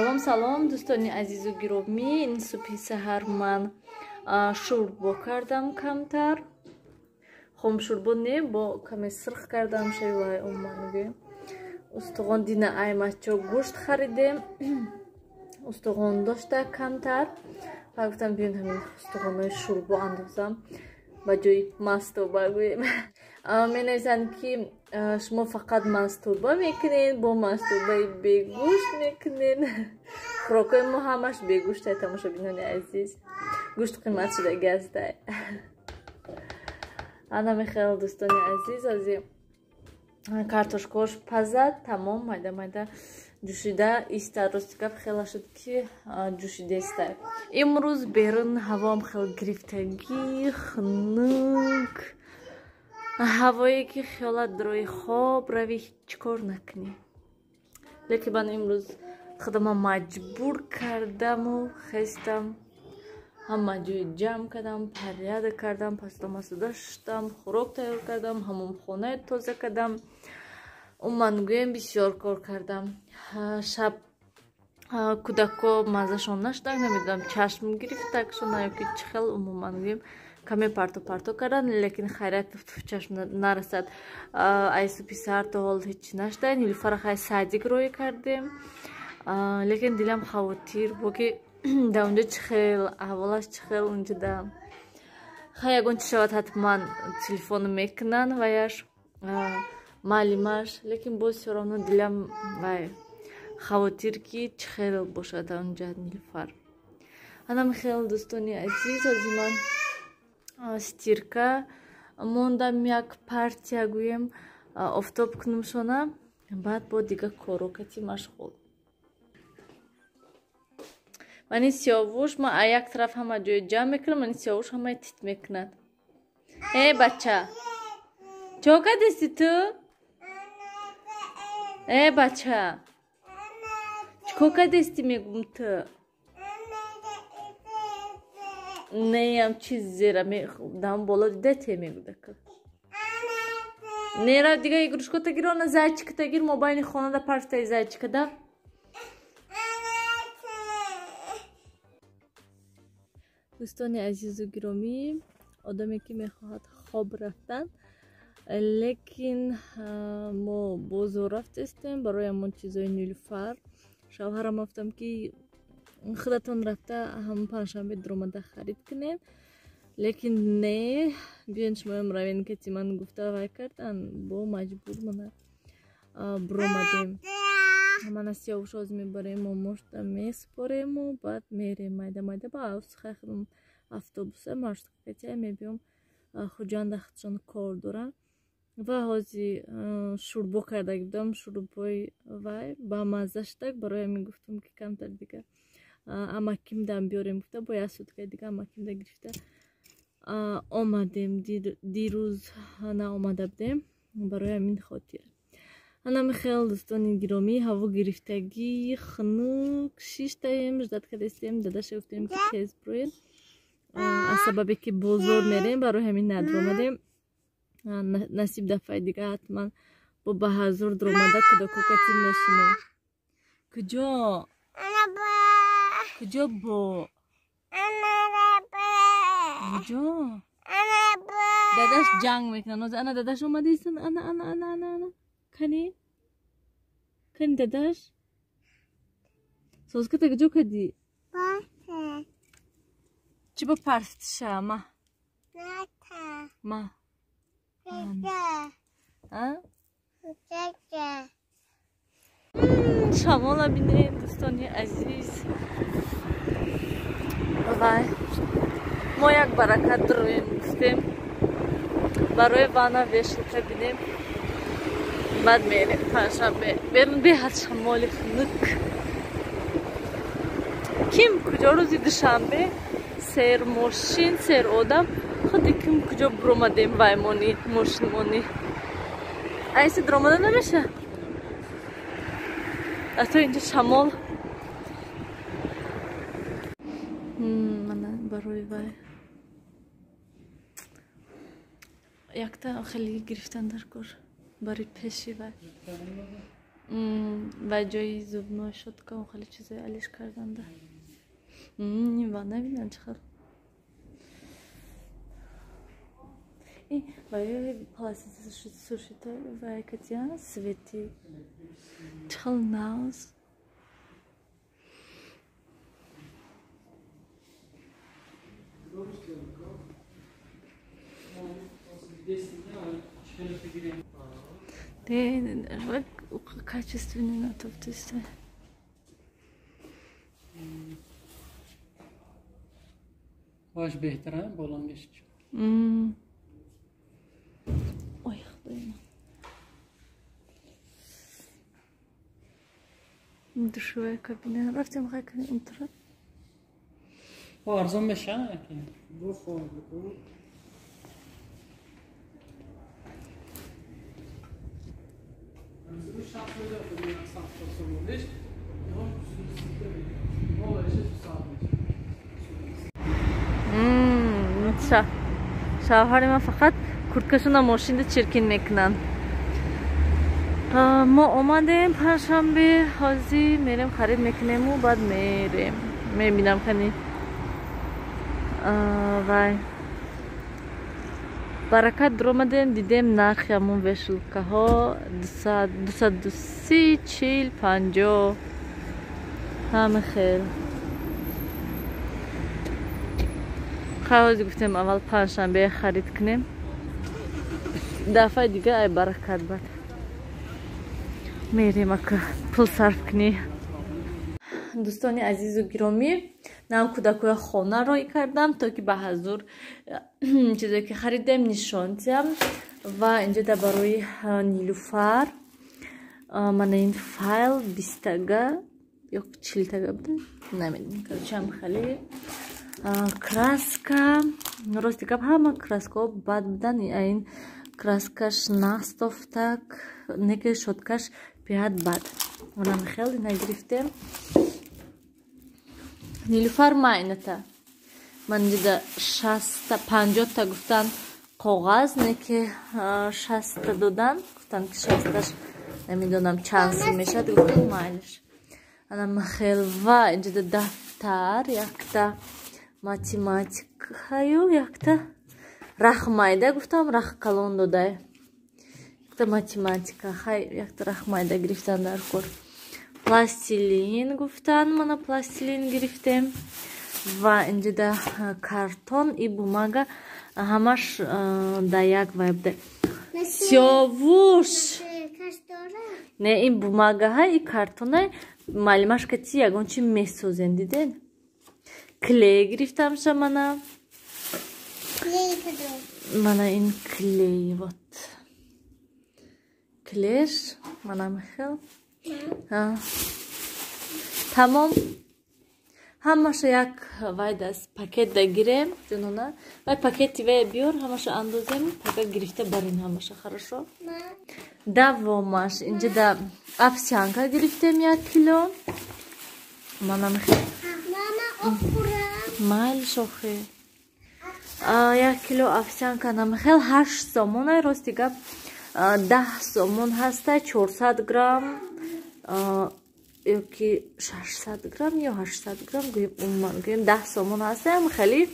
Салом салом дӯстони азизу гиромӣ, ин субҳи саҳар ман шӯрбо кардам камтар. Хом шӯрбо не, бо каме сирх кардам шавай оманге. Устуғон дина аймачо гӯшт харидем. Устуғон дошта камтар. Ва гуфтам биён ҳамин устуғонҳои шӯрбо андозам ба ҷои мастоба гӯем. Менависанд ки шумо фақат мастоба мекунед, бо мастобаи бегӯшт мекунед. Хӯрокҳои мо ҳамаш бегӯштай, тамошобинони азиз. Гӯшт қимат шудаги астай. Ана мехел дӯстони азиз, ази картошкош пазад тамом майда-майда ҷӯшида иста. Рости гап хела шуд ки ҷӯшидестай. Имрӯз берун ҳавоам хел гирифтагӣ, хунук. ҳавое ки хиёлат дорои хоб равӣ ҳеҷ кор накунӣ. Лекин ман имрӯз худама маҷбур кардаму хестам. ҳама ҷои ҷамъ кардам, порядок кардам, пастомасуда шуштам, хӯрок тайёр кардам, ҳамомхонаи тоза кардам. Уман гӯем бисёр кор кардам. Шаб кӯдако маззашон наштак, намедонам чашм гирифтакшон ё ки чӣ хел. Умуман гӯем каме парто кардан, лекин хайрат чашм нарасад. Ай субҳи саҳар то ҳол ҳеҷ наштад. Нилуфара хай садик рой кардем, лекин дилам хавотир бо ки да унҷа чӣ хел, аҳволаш чӣ хел унҷа да. Хай ягон чӣ шавад ҳатман телефон мекунан ваяш, маълимаш, лекин боз всё равно дилам вай хавотир ки чӣ хел бошад да унҷа Нилуфар. Анам хел дӯстони азиз, ози ман стирка мондам як партия гӯем офтоб кунумшона, баъд бо дига корокати машғул. Мани сиёвуш ма як тараф ҳама ҷои ҷамъ мекунам, мани сиёвуш ҳамаи тит мекунад. Бача, чока дести ту? Бача, чока дести мегум ту? Неям чиз зера дам боло дида те мегудака. Нера дига игрушкота гир, она зайчиката гир, мобайни хонада парфтай зайчика да. дӯстони азизу гиромӣ, одаме ки мехоҳад хоб рафтан, лекин мо бозор рафтестем барои ҳамон чизои Нилуфар. Шавҳарам гуфтам ки худатон рафта ҳам панҷшанбе диромада харид кунед, лекин не, биён шумоям равен кати ман гуфта вай кардан, бо маҷбур мана биромадем. Мана сиёвуш оз мебарему, мошта месупорему, баъд мерем майда-майда ба авсхахрум автобуса маршруткатия мебиём хуҷанда худшон кор доран. Ва ҳози шӯрбо карда будам, шӯрбои вай ба мазза шудак, барои ҳамин гуфтам ки камтар дига амаким дам биёрем гуфта, бо як сутка дига амаким да гирифта омадем. дирӯз наомада будем, барои ҳамин хотир. Анам хел дӯстони гиромӣ, ҳаво гирифтагӣ, хунук, шиштаем ждат кардастем, дадаша гуфтем ки тез бироед. Аз сабабе ки бозор мерем, барои ҳамин надиромадем. Насиб дафъаи дига ҳатман бо баҳазор диромада кӯдакокати мешинем. Куҷо? Куҷо бо? Куҷо? Дадаш ҷанг мекунад. Ана дадаш омадисан. Ана. Кани? Кани дадаш? Созката куҷо кади? Чӣ ба парфтиша? Ма? Шамола бинед дӯстони азиз. Вай мо як баракат дуроем гуфтем, барои вана вешилка бидем, баъд мерем панҷшанбе. Берун беҳад шамоли хунук. Ким куҷо рӯзи душанбе? Сер мошин, сер одам. Худи ким куҷо биромадем ваймони мошинмони. Айси диромада намеша? Ато инҷа шамол. Мана барои вай якта хеле гирифтан дар кор барои пеши вай. و جای زبنه شد که خیلی چیزای علیش کردن ده و نبینن چقدر این باید پلاستیک سوشیده و کتیان سویتی چقدر ناز ده качественный натовтысы. Baş behterən bolan geçiş. Ой, худой. Душевая кабина. Рафтим хайкани унтра. Arzum meşən ki. Bu formu. Bu şartlarda bir sahtası olur. شوهر من فقط کورتکشون ماشین چرکین میکنن ما اومدیم پنجشنبه حاضی میریم خرید میکنیم و بعد میریم میبینم کنی وای برکت درآمدیم دیدیم نرخ همون وشلکه ها 230 40 50 همه خیلی خواهی گفتیم اول پنجشنبه خرید کنیم دفعه دیگه ای برکت باد میریم اکا پول صرف کنی دوستانی عزیز و گرامی نام کودکوی خانه رو کردم تا که به حضور چیزایی که خریدم نشان دهم و اینجا در برای نیلوفر من این فایل 20 تگه یا 40 تگه بوده نمیدونم که هم خیلی краска рости гап ҳама краскаҳо бад будан ин краскаш настов так неки шодкаш биҳад бад онам хеле нагирифтем нилуфар майната ман дида 50 та гуфтан коғаз неки 60 додан гуфтан ки 60таш намедонам чанд сил мешавад гуфтам майлиш анам хел ва инҷода дафтар якта математикаю якта рахмайда гуфтам рах калон додай якта математика хай якта рахмайда гирифтан дар кор пластилин гуфтан мана пластилин гирифтем ва инҷода картон и бумага ҳамаш да як вайбда сёвуш не ин бумагаҳай и картонай маълимаш кати ягон чи месозен диден клей гирифтам шамана мана ин клей вот клеш мана мехел тамом ҳамаша як вайдас пакет да гирем ҷунона вай пакети вай биёр ҳамаша андозем пакет гирифта барин ҳамаша хорошо давомаш инҷа да овсянка гирифтем 1 кило мана мехел майли шохи 1 кило овсянка намехел 8 сомон рости гап 10 сомон ҳаста 400 грамм ёки 600 грамм ё 800 грамм гӯем 10 сомон ҳаста хеле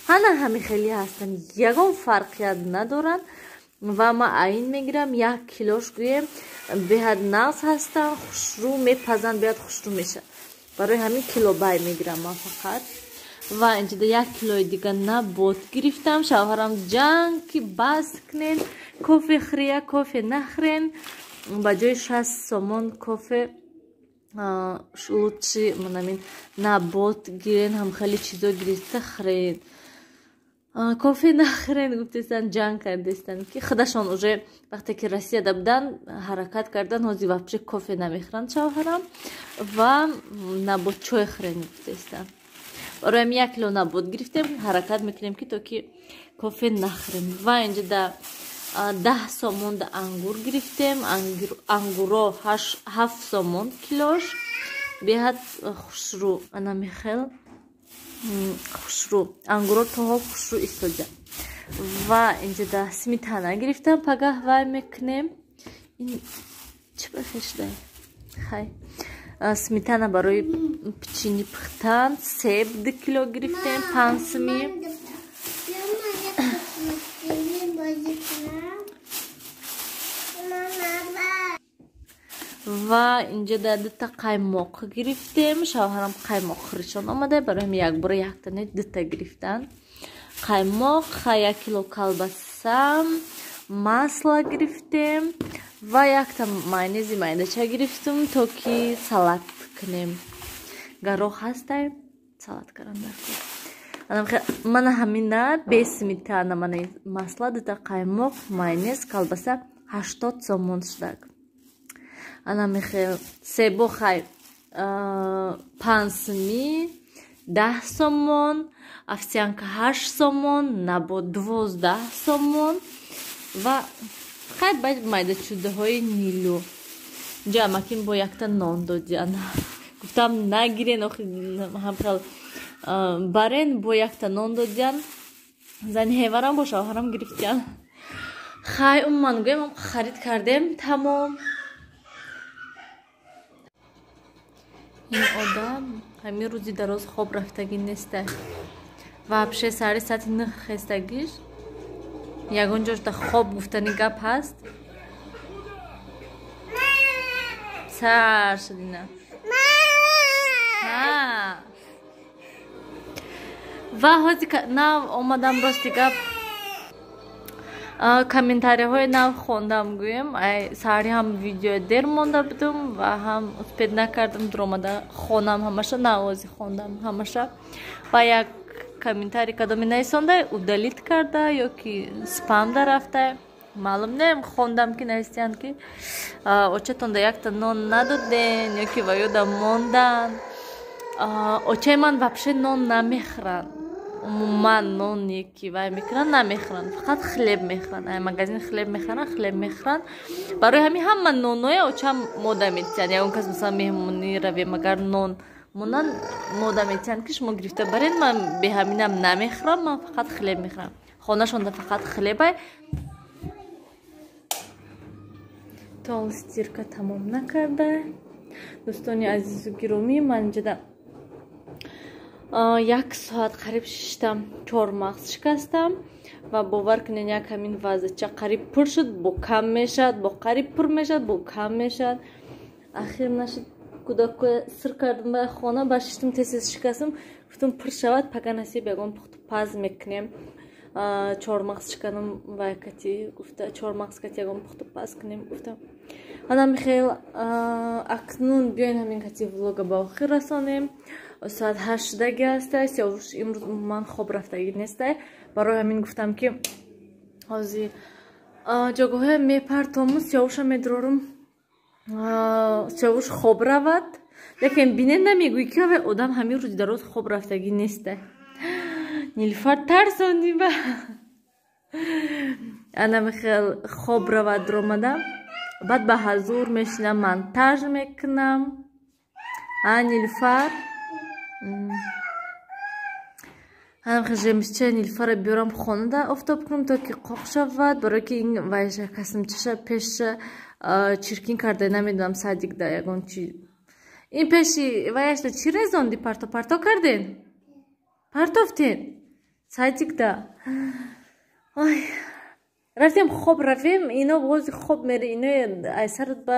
ҳами хеле ҳастан ягон фарқият надоранд ва ман айн мегирам 1 килош гӯем беҳад нағз ҳастан хушрӯ мепазанд беҳад хушрӯ мешавад барои ҳамин килобай мегирам ман фақат ва инҷода 1 килои дига набот гирифтам шавҳарам ҷанг ки бас кунен кофе хӯрия кофе нахӯрен ба ҷои 60 сомон кофе лучши манамин набот гирен ҳам хеле чизо гирифта хӯрен кофе нахӯрен гуфтестан ҷанг кардестан ки худашон уже вақте ки россияда будан ҳаракат кардан ҳозир вообще кофе намехӯранд шавҳарам ва набот чой хӯрен гуфтестан бароям 1 кило набот гирифтем ҳаракат мекунем ки то ки кофе нахӯрем ва инҷа да 10 сомон да ангур гирифтем ангуро 7 сомон килош беҳад хушрӯ ана мехел хушрӯ ангуро тоҳо хушрӯ истода ва инҷа да сметана гирифтам пагаҳ вай мекунем ин чӣ бахешдай хай сметана барои печени пухтан, себ 2 кило гирифтем, 5 сми. ва инҷо дар 2 та қаймоқ гирифтем. шавҳарам қаймоқ хуришон омада, барои як бора якта не 2 та гирифтан. қаймоқ, 1 кило колбаса, масло гирифтем ва якта майонези майдача гирифтем, то ки салат кунем. гароҳ ҳастай, салат карам дар кор. мана ҳамина бе сметана, мана масла, 2 та қаймоқ, майонез, колбаса 80 сомон шудак. ана михел себо хай 5 сми 10 сомон, овсянка 8 сомон, набо 12 сомон ва хай бай майдачудаҳои нилу. инҷо амакин бо якта нон додиан. гуфтам нагирен, охи ҳамхел барен, бо якта нон додиан. зани ҳеварам бо шавҳарам гирифтиян. хай умуман гӯем харид кардем тамом. ин одам ҳамин рӯзи дароз хоб рафтагӣ нестай. вообще сари сати 9 хестагиш ягон ҷошда хоб гуфтани гап ҳаст. сар шудина ва ҳози нав омадам рости гап комментарияҳои нав хондам гӯем. саҳари ҳам видео дер монда будум ва ҳам успед накардам дуромада хонам ҳамаша, навози хондам ҳамаша. ва як комментарий кадоми нависонда удалит карда ё ки спамда рафта, маълум не. хондам ки нависиянд ки очатонда якта нон надоден ё ки ва ёдам мондан. очаи ман вообще нон намехӯранд. умуман ноне ки вай мекунанд намехӯранд, фақат хлеб мехӯранд. магазин хлеб мехӯранд, хлеб мехӯранд. барои ҳамин ҳама ноноя очам мода метиҳанд. ягон кас мисалан меҳмонӣ равем, агар нон монан мода метиҳанд ки шумо гирифта баред. ман беҳаминам намехӯрам, ман фақат хлеб мехӯрам. хонашонда фақат хлебай. то стирка тамом накарда. дӯстони азизу гиромӣ, ман инҷода 1 соат қариб шиштам чормағз шикастам ва бовар кунед як ҳамин вазача қариб пур шуд, бо кам мешад, бо қариб пур мешад, бо кам мешад. ахир нашуд кӯдакоя сир кардам ба хона, ба шиштам тез шикастам. гуфтам пур шавад, пага насиб ягон пухту паз мекунем. чормағз шиканам вай кати гуфта чормағз кати ягон пухту паз кунем. гуфтам ана михаил акнун биёин ҳамин кати влога ба охир расонем. соат 8 шудагӣ ҳастай. сиёвуш имрӯз умуман хоб рафтагӣ нестай. барои ҳамин гуфтам ки ҳозир ҷогоҳе мепартому, сиёвуша медурорум, сиёвуш хоб равад. лекин бинед намегӯӣ ки одам ҳамин рӯзи дароз хоб рафтагӣ нестай. нилуфар тарсони ба ана михел хоб равад ромада. баъд ба ҳазур мешинам, монтаж мекунам. нилуфар жемисча нилуфара биёрам хонада офтоб кунам, то ки қоқ шавад. барое ки ин вайша касимчаша пеша чиркин карда, намедонам садикда ягон чи ин пеши ваяшда чӣ резонди? парто карден? партофтен? садикда ой рафтем хоб равем, ино бози хоб мере, ино айсарат ба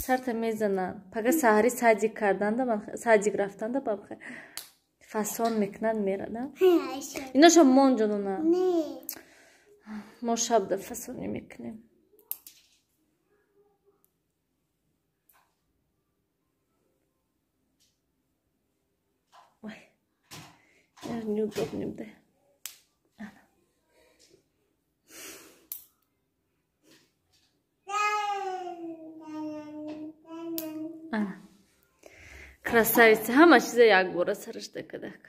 сарта мезананд. пага саҳари садик карданда, садик рафтанда ба фасон мекунанд мерада. иноша монҷонона мо шабда фасонӣ мекунем. ой неудобно да. красавица, ҳама чиза як бора сараш дакадак.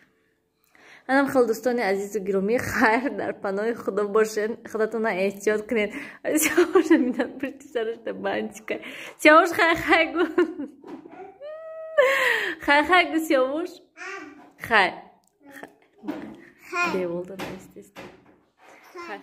анам хел дӯстони азизу гиромӣ, хайр дар паноҳи худо бошед. худатона эҳтиёт кунед. сиёвуша мидан пушти сарашда банчика. сиёвуш хай гу. хай гу сиёвуш. хай. Деволдан эстест. хай.